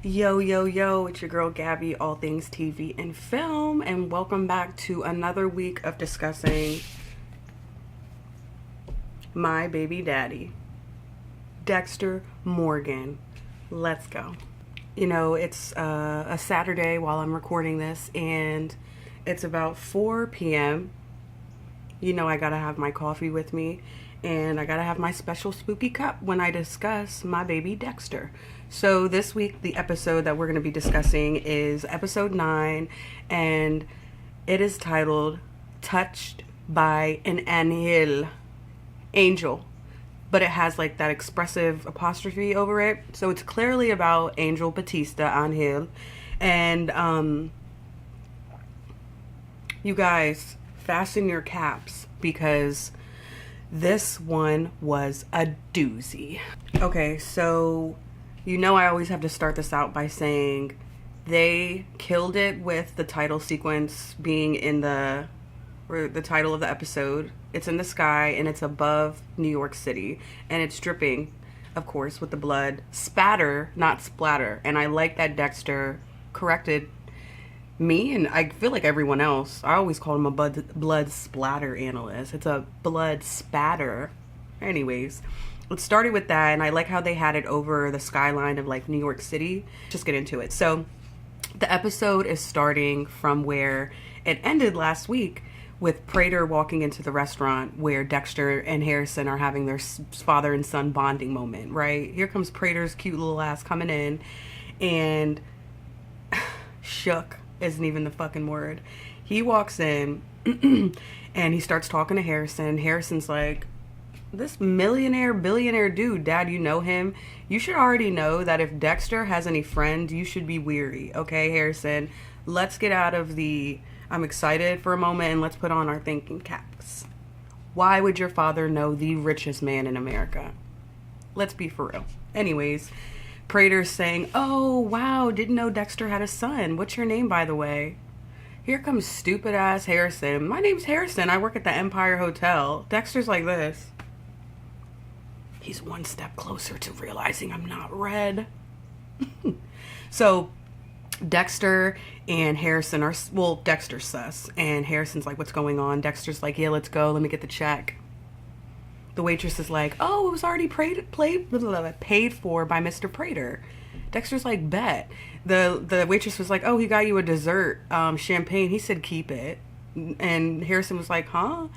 Yo, yo, yo, it's your girl Gabby, all things TV and film, and welcome back to another week of discussing my baby daddy, Dexter Morgan. Let's go. You know, it's a Saturday while I'm recording this, and it's about 4 p.m. You know, I gotta have my coffee with me, and I gotta have my special spooky cup when I discuss my baby Dexter. So this week, the episode that we're going to be discussing is episode 9, and it is titled Touched by an Angel. But it has like that expressive apostrophe over it. So it's clearly about Angel Batista, Angel. And you guys, fasten your caps because this one was a doozy. Okay, so you know I always have to start this out by saying they killed it with the title sequence being in the title of the episode. It's in the sky and it's above New York City and it's dripping, of course, with the blood. Spatter, not splatter. And I like that Dexter corrected me, and I feel like everyone else. I always call him a blood splatter analyst. It's a blood spatter. Anyways, it started with that, and I like how they had it over the skyline of like New York City. Just get into it. So the episode is starting from where it ended last week with Prater walking into the restaurant where Dexter and Harrison are having their father and son bonding moment, right? Here comes Prater's cute little ass coming in, and shook isn't even the fucking word. He walks in and he starts talking to Harrison. Harrison's like, this millionaire, billionaire dude, Dad, you know him? You should already know that if Dexter has any friend, you should be weary. Okay, Harrison, let's get out of the I'm excited for a moment and let's put on our thinking caps. Why would your father know the richest man in America? Let's be for real. Anyways, Prater's saying, oh, wow, didn't know Dexter had a son. What's your name, by the way? Here comes stupid ass Harrison. My name's Harrison. I work at the Empire Hotel. Dexter's like this. He's one step closer to realizing I'm not red. So Dexter and Harrison are, well, Dexter's sus, and Harrison's like, what's going on? Dexter's like, yeah, let's go. Let me get the check. The waitress is like, oh, it was already paid for by Mr. Prater. Dexter's like, bet. The waitress was like, oh, he got you a dessert, champagne. He said, keep it. And Harrison was like, huh?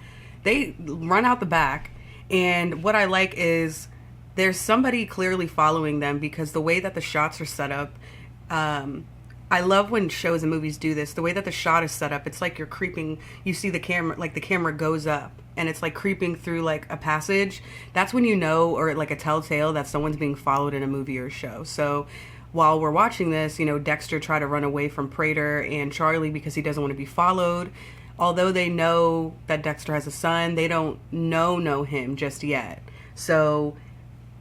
They run out the back. And what I like is there's somebody clearly following them because the way that the shots are set up, I love when shows and movies do this. The way that the shot is set up, it's like you're creeping. You see the camera, like the camera goes up and it's like creeping through like a passage. That's when you know, or like a telltale that someone's being followed in a movie or show. So while we're watching this, you know, Dexter tried to run away from Prater and Charlie because he doesn't want to be followed. Although they know that Dexter has a son, they don't know him just yet. So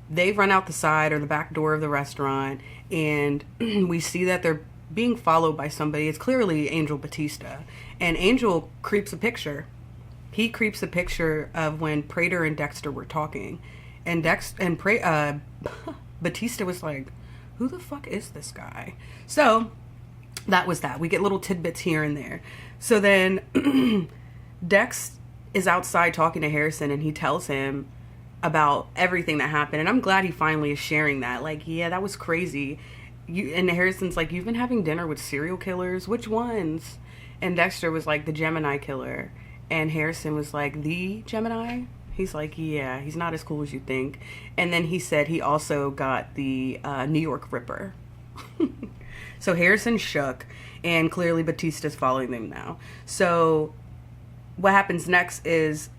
they run out the side or the back door of the restaurant, and we see that they're being followed by somebody. It's clearly Angel Batista, and Angel creeps a picture. He creeps a picture of when Prater and Dexter were talking, and Batista was like, who the fuck is this guy? So that was that. We get little tidbits here and there. So then Dex is outside talking to Harrison, and he tells him about everything that happened. And I'm glad he finally is sharing that. Like, yeah, that was crazy. And Harrison's like, you've been having dinner with serial killers? Which ones? And Dexter was like, the Gemini killer. And Harrison was like, the Gemini? He's like, yeah, he's not as cool as you think. And then he said he also got the New York Ripper. So Harrison shook, and clearly Batista's following them now. So what happens next is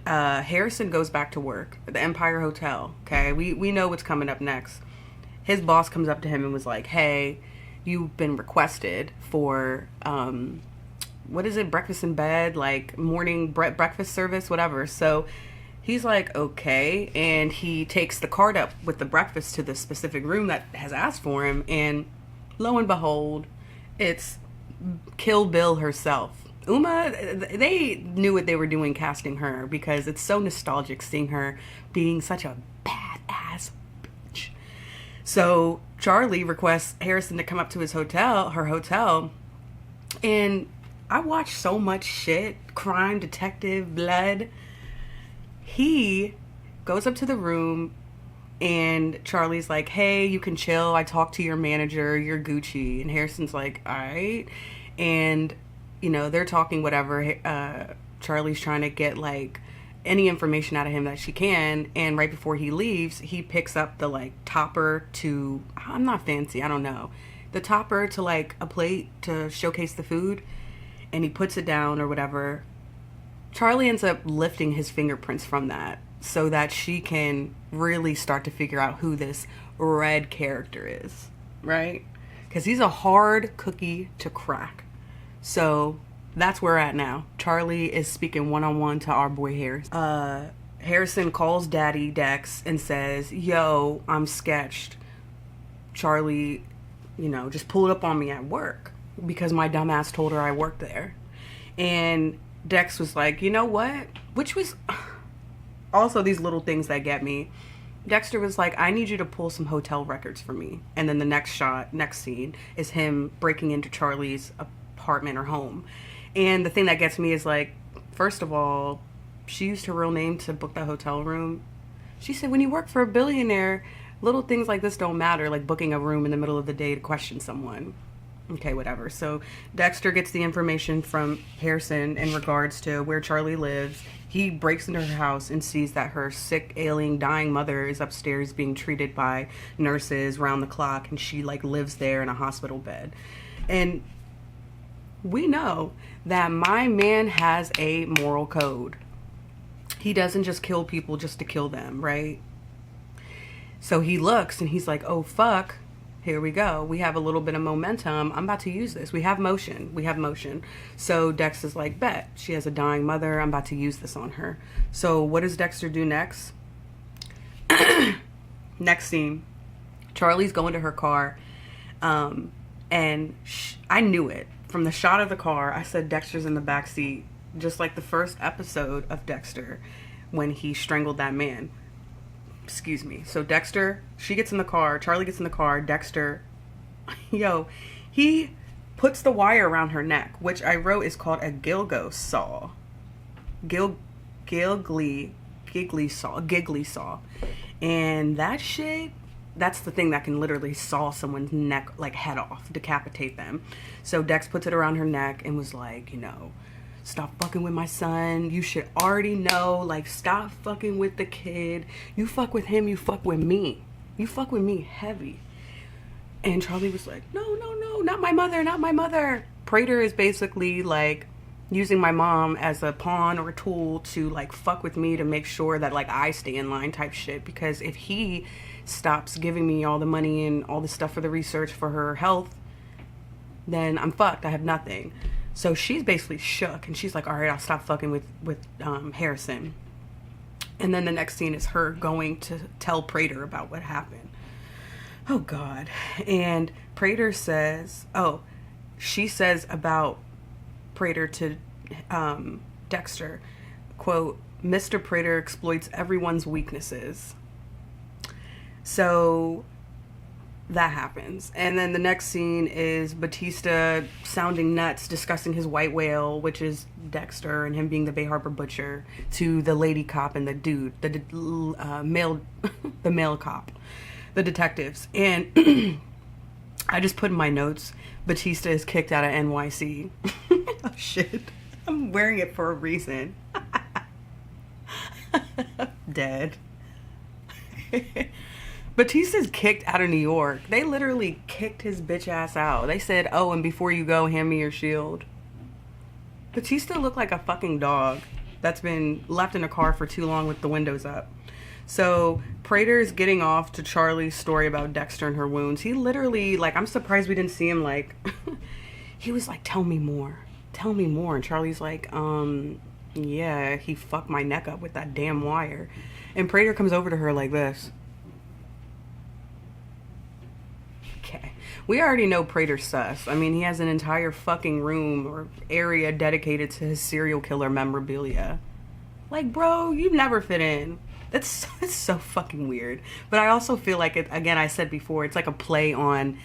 Harrison goes back to work at the Empire Hotel. Okay, we know what's coming up next. His boss comes up to him and was like, hey, you've been requested for, what is it, breakfast in bed, like morning breakfast service, whatever. So he's like, okay. And he takes the card up with the breakfast to the specific room that has asked for him. And lo and behold, it's Kill Bill herself. Uma, they knew what they were doing casting her because it's so nostalgic seeing her being such a badass bitch. So Charlie requests Harrison to come up to her hotel. And I watched so much shit, crime, detective, blood. He goes up to the room and Charlie's like, hey, you can chill. I talked to your manager. You're Gucci. And Harrison's like, all right. And, you know, they're talking whatever. Charlie's trying to get, like, any information out of him that she can. And right before he leaves, he picks up the, like, topper to, I'm not fancy, I don't know. The topper to, like, a plate to showcase the food. And he puts it down or whatever. Charlie ends up lifting his fingerprints from that so that she can really start to figure out who this Red character is, right? Because he's a hard cookie to crack. So that's where we're at now. Charlie is speaking one-on-one to our boy Harrison. Harrison calls Daddy Dex and says, yo, I'm sketched. Charlie, you know, just pulled up on me at work because my dumbass told her I worked there. And Dex was like, you know what? Which was also these little things that get me. Dexter was like, I need you to pull some hotel records for me. And then the next scene is him breaking into Charlie's apartment or home. And the thing that gets me is like, first of all, she used her real name to book that hotel room. She said, when you work for a billionaire, little things like this don't matter, like booking a room in the middle of the day to question someone. Okay, whatever. So Dexter gets the information from Harrison in regards to where Charlie lives. He breaks into her house and sees that her sick, ailing, dying mother is upstairs being treated by nurses round the clock, and she like lives there in a hospital bed. And we know that my man has a moral code. He doesn't just kill people just to kill them, right? So he looks and he's like, oh fuck, here we go. We have a little bit of momentum. I'm about to use this. We have motion. So Dex is like, bet. She has a dying mother. I'm about to use this on her. So what does Dexter do next? Next scene. Charlie's going to her car. And I knew it. From the shot of the car, I said Dexter's in the back seat. Just like the first episode of Dexter when he strangled that man. Excuse me. So Dexter, she gets in the car. Charlie gets in the car. Dexter, he puts the wire around her neck, which I wrote is called a Gilgo saw. Giggly saw. And that shit, that's the thing that can literally saw someone's neck, like head off, decapitate them. So Dex puts it around her neck and was like, stop fucking with my son. You should already know. Like, stop fucking with the kid. You fuck with him, you fuck with me. You fuck with me heavy. And Charlie was like, no, not my mother. Prater is basically like using my mom as a pawn or a tool to like fuck with me to make sure that like I stay in line type shit. Because if he stops giving me all the money and all the stuff for the research for her health, then I'm fucked. I have nothing. So she's basically shook and she's like, all right, I'll stop fucking with Harrison. And then the next scene is her going to tell Prater about what happened. Oh God. And Prater says, she says about Prater to Dexter, quote, Mr. Prater exploits everyone's weaknesses. So that happens. And then the next scene is Batista sounding nuts, discussing his white whale, which is Dexter, and him being the Bay Harbor butcher, to the lady cop and the dude, the male cop, the detectives. And I just put in my notes, Batista is kicked out of NYC. Oh shit. I'm wearing it for a reason. Dead. Batista's kicked out of New York. They literally kicked his bitch ass out. They said, and before you go, hand me your shield. Batista looked like a fucking dog that's been left in a car for too long with the windows up. So Prater is getting off to Charlie's story about Dexter and her wounds. He literally, like, I'm surprised we didn't see him, like, he was like, tell me more. And Charlie's like, yeah, he fucked my neck up with that damn wire. And Prater comes over to her like this. Okay. We already know Prater's sus. I mean, he has an entire fucking room or area dedicated to his serial killer memorabilia. Like, bro, you never fit in. It's so fucking weird. But I also feel like it, again, I said before, it's like a play on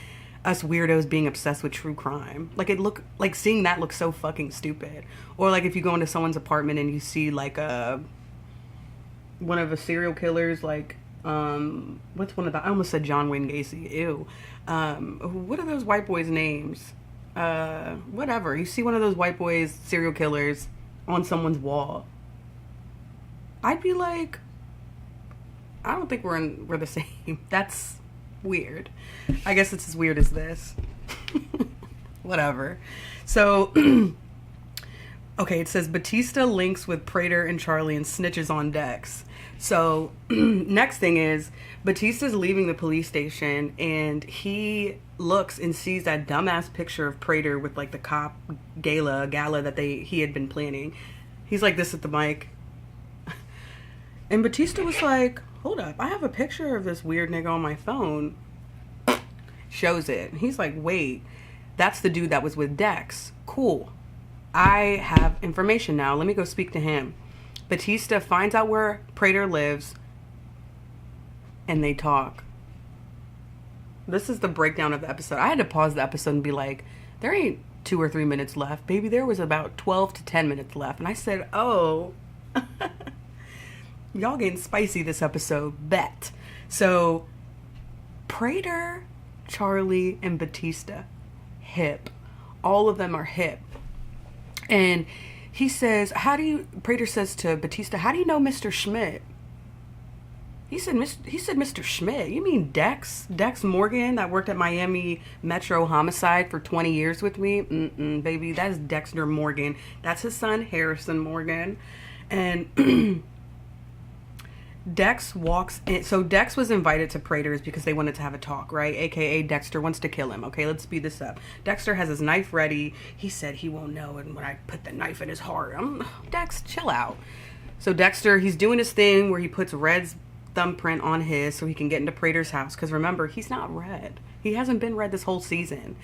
us weirdos being obsessed with true crime. Like seeing that look so fucking stupid. Or like if you go into someone's apartment and you see like one of the serial killers, like what's one of the, I almost said John Wayne Gacy, ew. What are those white boys' names? Whatever. You see one of those white boys serial killers on someone's wall, I'd be like, I don't think we're the same. That's weird. I guess it's as weird as this. Whatever. So, okay, it says Batista links with Prater and Charlie and snitches on Dex. So, next thing is Batista's leaving the police station and he looks and sees that dumbass picture of Prater with like the cop gala that he had been planning. He's like this at the mic. And Batista was like, hold up, I have a picture of this weird nigga on my phone. Shows it. He's like, wait, that's the dude that was with Dex. Cool. I have information now. Let me go speak to him. Batista finds out where Prater lives and they talk. This is the breakdown of the episode. I had to pause the episode and be like, there ain't 2 or 3 minutes left. Baby, there was about 12 to 10 minutes left. And I said, oh, y'all getting spicy this episode, bet. So, Prater, Charlie, and Batista, hip. All of them are hip. And he says, Prater says to Batista, how do you know Mr. Schmidt? He said, Mr. Schmidt, you mean Dex Morgan that worked at Miami Metro Homicide for 20 years with me? Baby, that's Dexter Morgan. That's his son, Harrison Morgan. And Dex walks in. So Dex was invited to Prater's because they wanted to have a talk, right? AKA Dexter wants to kill him. Okay, let's speed this up. Dexter has his knife ready. He said he won't know, and when I put the knife in his heart, Dex, chill out. So Dexter, he's doing his thing where he puts Red's thumbprint on his so he can get into Prater's house. Because remember, he's not Red. He hasn't been Red this whole season.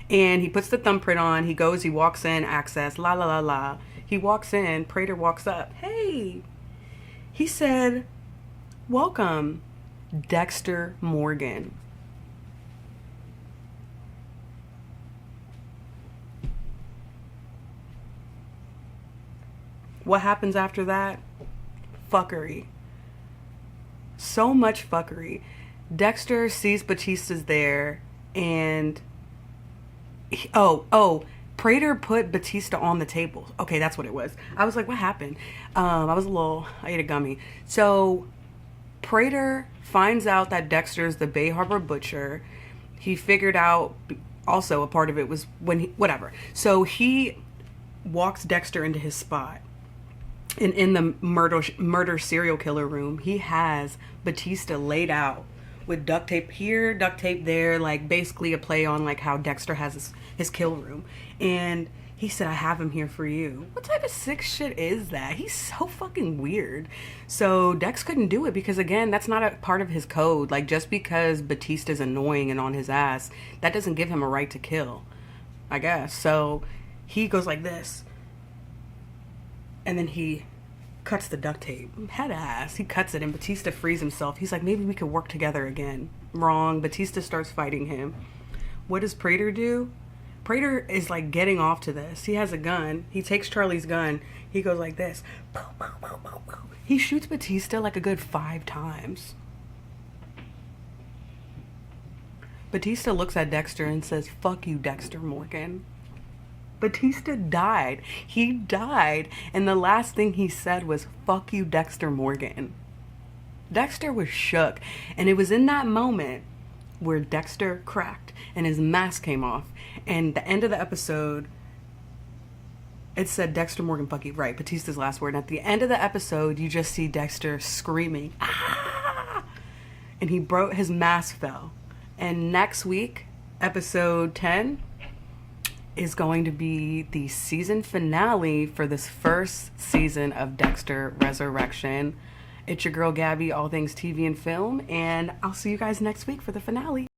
And he puts the thumbprint on. He goes, he walks in, access, la la la la. He walks in, Prater walks up. Hey, he said, welcome, Dexter Morgan. What happens after that? Fuckery. So much fuckery. Dexter sees Batista's there and Prater put Batista on the table. Okay, that's what it was. I was like, what happened? I ate a gummy. So Prater finds out that Dexter's the Bay Harbor butcher. He figured out also a part of it was whatever. So he walks Dexter into his spot. And in the murder serial killer room, he has Batista laid out with duct tape here, duct tape there, like basically a play on like how Dexter has his kill room. And he said, I have him here for you. What type of sick shit is that? He's so fucking weird. So Dex couldn't do it because, again, that's not a part of his code. Like, just because Batista's annoying and on his ass, that doesn't give him a right to kill, I guess. So he goes like this. And then he cuts the duct tape. Head ass. He cuts it and Batista frees himself. He's like, maybe we could work together again. Wrong. Batista starts fighting him. What does Prater do? Prater is like getting off to this. He has a gun. He takes Charlie's gun. He goes like this. He shoots Batista like a good 5 times. Batista looks at Dexter and says, fuck you, Dexter Morgan. Batista died. He died. And the last thing he said was, fuck you, Dexter Morgan. Dexter was shook. And it was in that moment where Dexter cracked and his mask came off. And the end of the episode, it said Dexter Morgan, fuck you, right, Batista's last word. And at the end of the episode, you just see Dexter screaming, ah! And his mask fell. And next week, episode 10, is going to be the season finale for this first season of Dexter Resurrection. It's your girl Gabby, all things TV and film, and I'll see you guys next week for the finale.